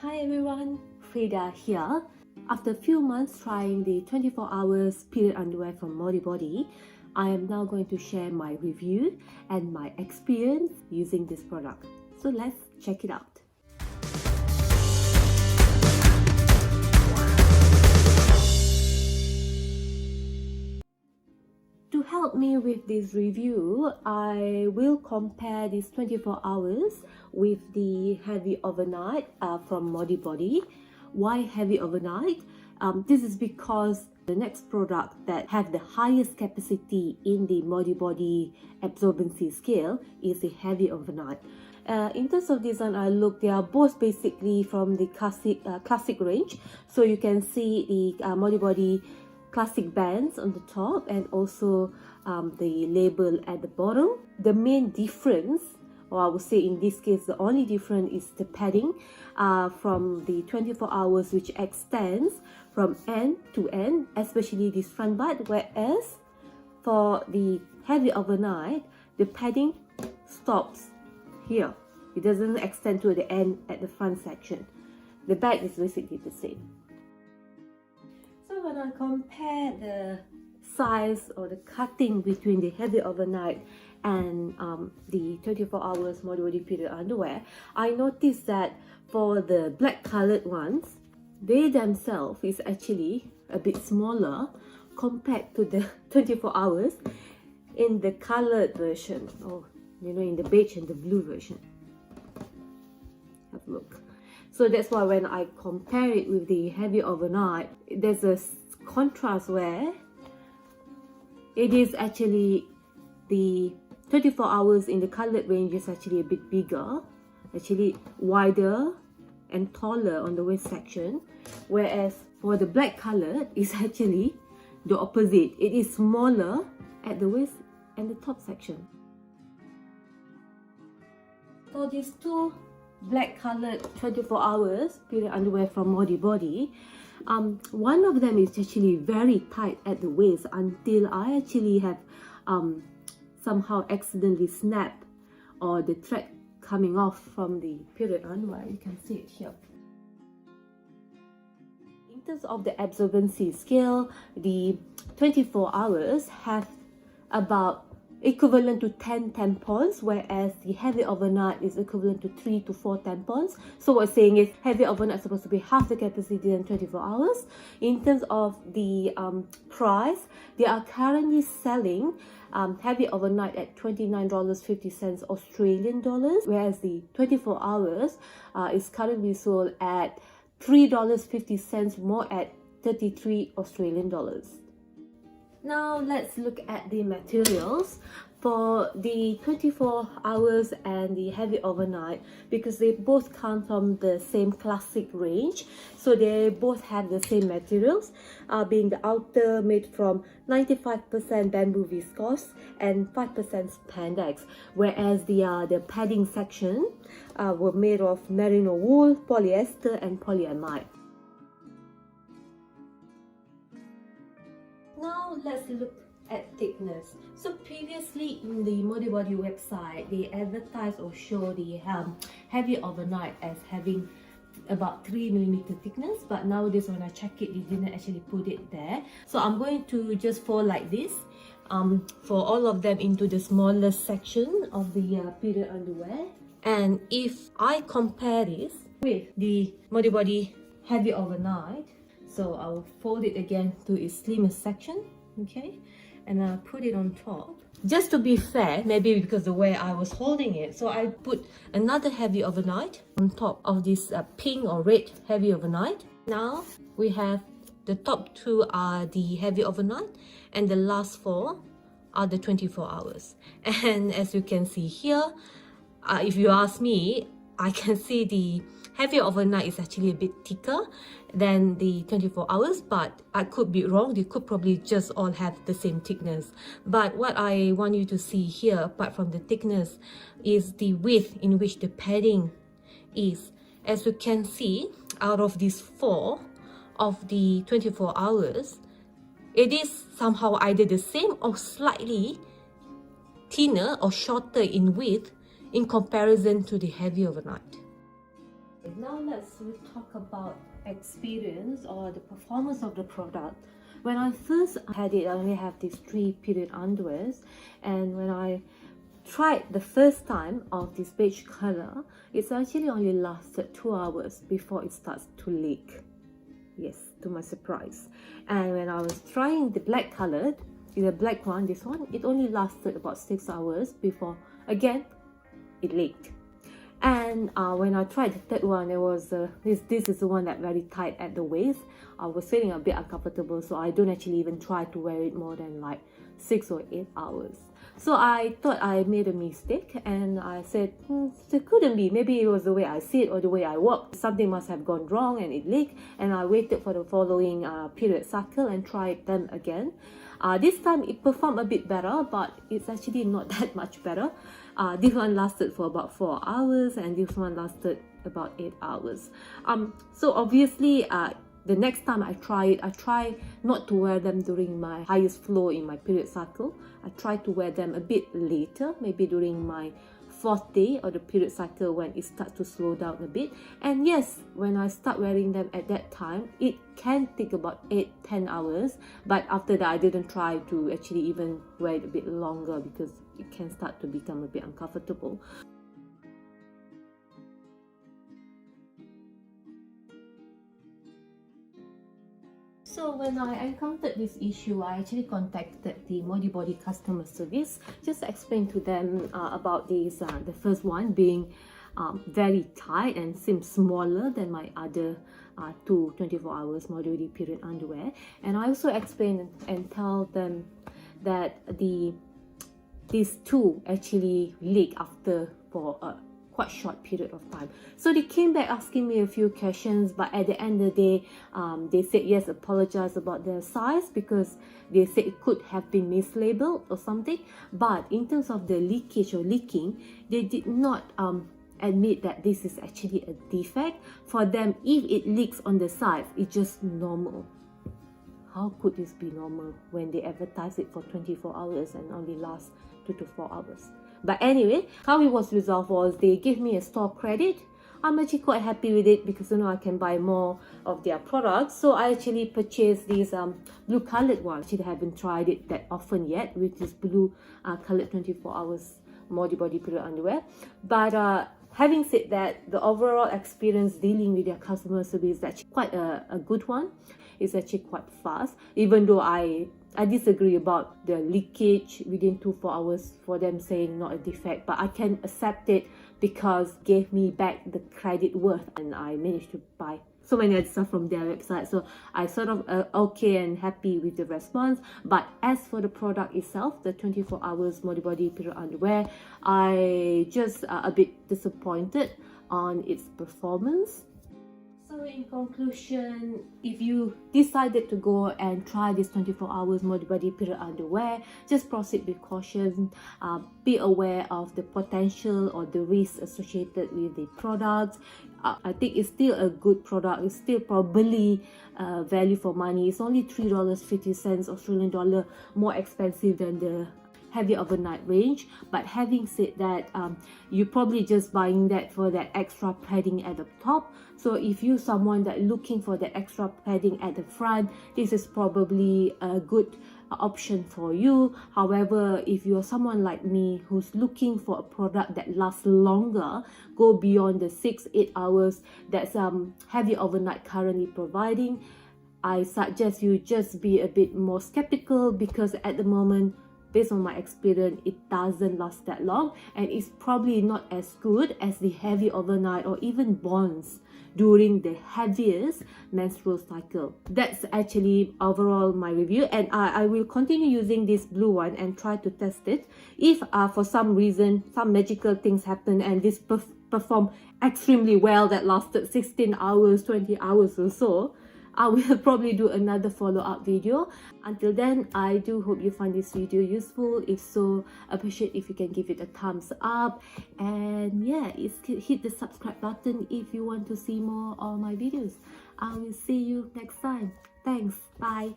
Hi everyone, Frida here. After a few months trying the 24 hours period underwear from Modibody, I am now going to share my review and my experience using this product. So let's check it out. To help me with this review, I will compare this 24 hours with the Heavy-Overnight from Modibody. Why Heavy-Overnight? This is because the next product that have the highest capacity in the Modibody Absorbency scale is the Heavy-Overnight. In terms of design, they are both basically from the classic range. So you can see the Modibody classic bands on the top and also the label at the bottom. The main difference, or I would say in this case the only difference, is the padding from the 24 hours, which extends from end to end, especially this front part, whereas for the Heavy-Overnight the padding stops here. It doesn't extend to the end at the front section. The back is basically the same. When I compare the size or the cutting between the Heavy-Overnight and the 24 hours Modibody period underwear, I noticed that for the black colored ones, they themselves is actually a bit smaller compared to the 24 hours in the colored version, or in the beige and the blue version. Have a look. So that's why when I compare it with the Heavy-Overnight, there's a contrast where it is actually the 24 hours in the colored range is actually a bit bigger, actually wider and taller on the waist section, whereas for the black colored is actually the opposite. It is smaller at the waist and the top section. So these two black colored 24 hours period underwear from Modibody, one of them is actually very tight at the waist until I actually have somehow accidentally snapped or the thread coming off from the period underwear. You can see it here. In terms of the absorbency scale, the 24 hours have about equivalent to 10 tampons, whereas the Heavy-Overnight is equivalent to 3 to 4 tampons. So what we're saying is Heavy-Overnight is supposed to be half the capacity in 24 hours. In terms of the price, they are currently selling Heavy-Overnight at $29.50 Australian dollars, whereas the 24 hours is currently sold at $3.50 more at 33 Australian dollars. Now let's look at the materials for the 24 hours and the Heavy-Overnight, because they both come from the same classic range. So they both have the same materials, being the outer made from 95% bamboo viscose and 5% spandex, whereas the padding section were made of merino wool, polyester and polyamide. Now let's look at thickness. So previously in the Modibody website, they advertised or show the Heavy-Overnight as having about 3mm thickness, but nowadays when I check it, they didn't actually put it there. So I'm going to just fold like this for all of them into the smallest section of the period underwear. And if I compare this with the Modibody Heavy-Overnight, so I'll fold it again to its slimmest section, okay, and I'll put it on top. Just to be fair, maybe because the way I was holding it, so I put another Heavy-Overnight on top of this pink or red Heavy-Overnight. Now we have the top two are the Heavy-Overnight and the last four are the 24 hours. And as you can see here, if you ask me, I can see the Heavy-Overnight is actually a bit thicker than the 24 hours, but I could be wrong. They could probably just all have the same thickness. But what I want you to see here, apart from the thickness, is the width in which the padding is. As you can see, out of these four of the 24 hours, it is somehow either the same or slightly thinner or shorter in width in comparison to the Heavy-Overnight. Now let's talk about experience or the performance of the product. When I first had it, I only have these 3 period underwears, and when I tried the first time of this beige color, it's actually only lasted 2 hours before it starts to leak. Yes, to my surprise. And when I was trying the black colored, the black one, this one, it only lasted about 6 hours before again it leaked. And when I tried the third one, it was this is the one that very tight at the waist. I was feeling a bit uncomfortable, so I don't actually even try to wear it more than like 6 or 8 hours. So I thought I made a mistake, and I said, it couldn't be. Maybe it was the way I sit or the way I walk. Something must have gone wrong and it leaked. And I waited for the following period cycle and tried them again. This time it performed a bit better, but it's actually not that much better. This one lasted for about 4 hours, and this one lasted about 8 hours. So obviously, the next time I try it, I try not to wear them during my highest flow in my period cycle. I try to wear them a bit later, maybe during my 4th day of the period cycle when it starts to slow down a bit. And yes, when I start wearing them at that time, it can take about 8-10 hours. But after that, I didn't try to actually even wear it a bit longer because it can start to become a bit uncomfortable. So when I encountered this issue, I actually contacted the Modibodi customer service just to explain to them about this. The first one being very tight and seems smaller than my other 2 24 hours Modibodi period underwear. And I also explain and tell them that these two actually leak after for a quite short period of time. So they came back asking me a few questions, but at the end of the day, they said yes, apologize about their size because they said it could have been mislabeled or something. But in terms of the leakage or leaking, they did not admit that this is actually a defect. For them, if it leaks on the sides, it's just normal. How could this be normal when they advertise it for 24 hours and only lasts 2 to 4 hours? But anyway, how it was resolved was they gave me a store credit. I'm actually quite happy with it because I can buy more of their products. So I actually purchased this blue colored one. Actually, I haven't tried it that often yet with this blue colored 24 hours Modibodi period underwear. But having said that, the overall experience dealing with their customer service is actually quite a good one. It's actually quite fast, even though I disagree about the leakage within 2-4 hours for them saying not a defect, but I can accept it because it gave me back the credit worth and I managed to buy so many other stuff from their website. So I sort of okay and happy with the response. But as for the product itself, the 24 hours Modibodi period underwear, I just a bit disappointed on its performance. So in conclusion, if you decided to go and try this 24 hours Modibodi period underwear, just proceed with caution. Be aware of the potential or the risks associated with the products. I think it's still a good product. It's still probably value for money. It's only $3.50 Australian dollar more expensive than the Heavy-Overnight range. But having said that, you're probably just buying that for that extra padding at the top. So if you're someone that looking for that extra padding at the front, this is probably a good option for you. However, if you're someone like me who's looking for a product that lasts longer, go beyond the 6-8 hours that's Heavy-Overnight currently providing, I suggest you just be a bit more skeptical because at the moment, based on my experience, it doesn't last that long, and it's probably not as good as the Heavy-Overnight or even Bonds during the heaviest menstrual cycle. That's actually overall my review, and I will continue using this blue one and try to test it. If for some reason, some magical things happen and this perform extremely well that lasted 16 hours, 20 hours or so, I will probably do another follow-up video. Until then, I do hope you find this video useful. If so, appreciate if you can give it a thumbs up. And yeah, hit the subscribe button if you want to see more of my videos. I will see you next time. Thanks. Bye.